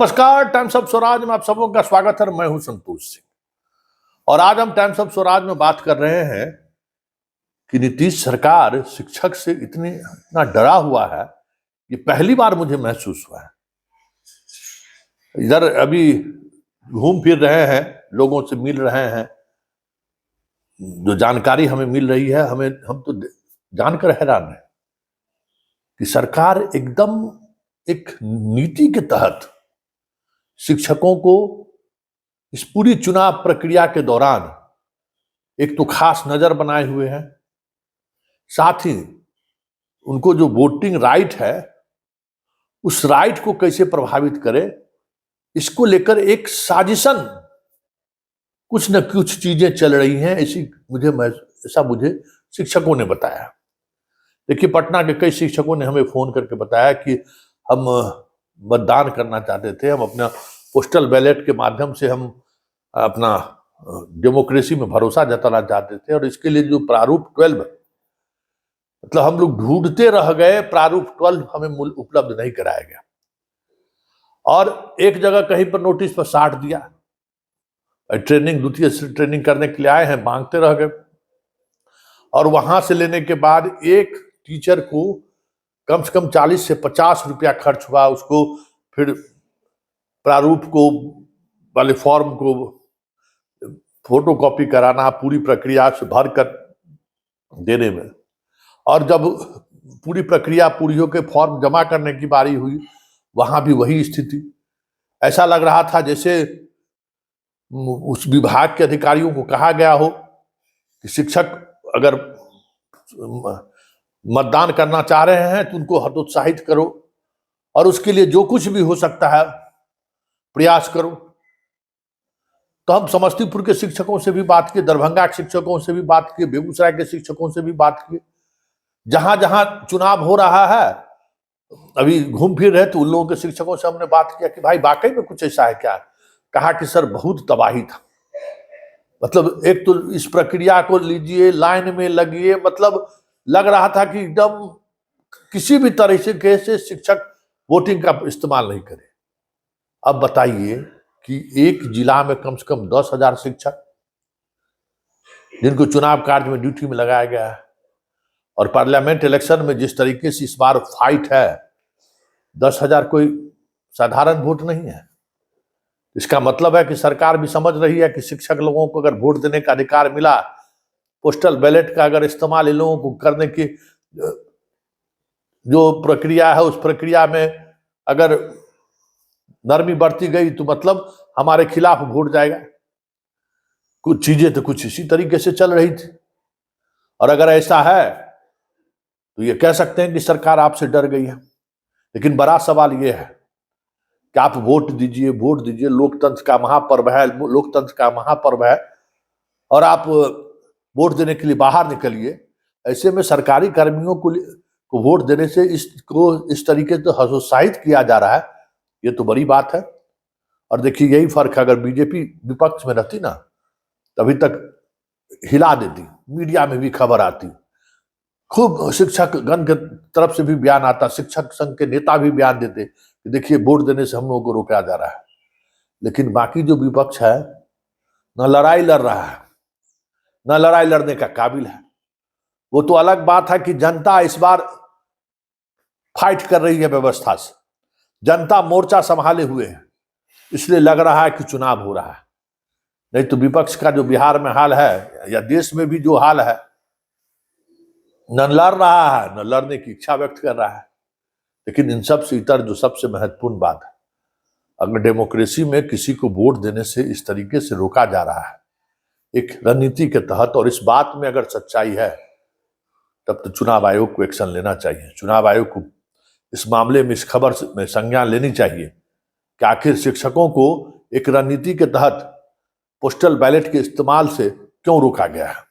नमस्कार, times of Swaraj में आप सबों का स्वागत है। मैं हूं संतोष सिंह और आज हम टाइम्स ऑफ स्वराज में बात कर रहे हैं कि नीतीश सरकार शिक्षक से इतना डरा हुआ है। ये पहली बार मुझे महसूस हुआ है। इधर अभी घूम फिर रहे हैं, लोगों से मिल रहे हैं, जो जानकारी हमें मिल रही है हम तो जानकर हैरान हैं कि सरकार एकदम एक नीति के तहत शिक्षकों को इस पूरी चुनाव प्रक्रिया के दौरान एक तो खास नजर बनाए हुए हैं, साथ ही उनको जो वोटिंग राइट है उस राइट को कैसे प्रभावित करे, इसको लेकर एक साजिशन कुछ न कुछ चीजें चल रही हैं। ऐसा मुझे शिक्षकों ने बताया। देखिए, पटना के कई शिक्षकों ने हमें फोन करके बताया कि हम मतदान करना चाहते थे, हम अपना पोस्टल बैलेट के माध्यम से हम अपना डेमोक्रेसी में भरोसा जताना चाहते थे और इसके लिए जो प्रारूप 12 मतलब हम लोग ढूंढते रह गए, प्रारूप 12 हमें उपलब्ध नहीं कराया गया और एक जगह कहीं पर नोटिस पर साट दिया। ट्रेनिंग द्वितीय ट्रेनिंग करने के लिए आए हैं, मांगते रह गए और वहां से लेने के बाद एक टीचर को कम से कम 40 से 50 रुपया खर्च हुआ। उसको फिर प्रारूप को वाले फॉर्म को फोटो कॉपी कराना, पूरी प्रक्रिया से भर कर देने में, और जब पूरी प्रक्रिया पूरी होकर फॉर्म जमा करने की बारी हुई, वहां भी वही स्थिति। ऐसा लग रहा था जैसे उस विभाग के अधिकारियों को कहा गया हो कि शिक्षक अगर मतदान करना चाह रहे हैं तो उनको हतोत्साहित करो और उसके लिए जो कुछ भी हो सकता है प्रयास करो। तो हम समस्तीपुर के शिक्षकों से भी बात किए, दरभंगा के शिक्षकों से भी बात किए, बेगूसराय के शिक्षकों से भी बात किए। जहां जहां चुनाव हो रहा है अभी घूम फिर रहे, तो उन लोगों के शिक्षकों से हमने बात किया कि भाई वाकई में कुछ ऐसा है क्या। कहा कि सर बहुत तबाही था, मतलब एक तो इस प्रक्रिया को लीजिए, लाइन में लगिए, मतलब लग रहा था कि एकदम किसी भी तरह से शिक्षक वोटिंग का इस्तेमाल नहीं करे। अब बताइए कि एक जिला में कम से कम 10,000 शिक्षक जिनको चुनाव कार्य में ड्यूटी में लगाया गया है और पार्लियामेंट इलेक्शन में जिस तरीके से इस बार फाइट है, 10,000 कोई साधारण वोट नहीं है। इसका मतलब है कि सरकार भी समझ रही है कि शिक्षक लोगों को अगर वोट देने का अधिकार मिला, पोस्टल बैलेट का अगर इस्तेमाल इन लोगों को करने की जो प्रक्रिया है उस प्रक्रिया में अगर नरमी बरती गई तो मतलब हमारे खिलाफ वोट जाएगा। कुछ चीजें तो कुछ इसी तरीके से चल रही थी और अगर ऐसा है तो ये कह सकते हैं कि सरकार आपसे डर गई है। लेकिन बड़ा सवाल ये है कि आप वोट दीजिए, लोकतंत्र का महापर्व है और आप वोट देने के लिए बाहर निकलिए। ऐसे में सरकारी कर्मियों को वोट देने से इस तरीके से हतोत्साहित किया जा रहा है, ये तो बड़ी बात है। और देखिए, यही फर्क है, अगर बीजेपी विपक्ष में रहती ना तभी तक हिला देती, मीडिया में भी खबर आती, खूब शिक्षक गण के तरफ से भी बयान आता, शिक्षक संघ के नेता भी बयान देते कि देखिए वोट देने से हम लोगों को रोका जा रहा है। लेकिन बाकी जो विपक्ष है न लड़ाई लड़ रहा है, न लड़ाई लड़ने का काबिल है। वो तो अलग बात है कि जनता इस बार फाइट कर रही है व्यवस्था से, जनता मोर्चा संभाले हुए है, इसलिए लग रहा है कि चुनाव हो रहा है। नहीं तो विपक्ष का जो बिहार में हाल है या देश में भी जो हाल है, न लड़ रहा है न लड़ने की इच्छा व्यक्त कर रहा है। लेकिन इन सब से इतर जो सबसे महत्वपूर्ण बात है, अगर डेमोक्रेसी में किसी को वोट देने से इस तरीके से रोका जा रहा है एक रणनीति के तहत, और इस बात में अगर सच्चाई है तब तो चुनाव आयोग को एक्शन लेना चाहिए। चुनाव आयोग को इस मामले में, इस खबर में संज्ञान लेनी चाहिए कि आखिर शिक्षकों को एक रणनीति के तहत पोस्टल बैलेट के इस्तेमाल से क्यों रोका गया है।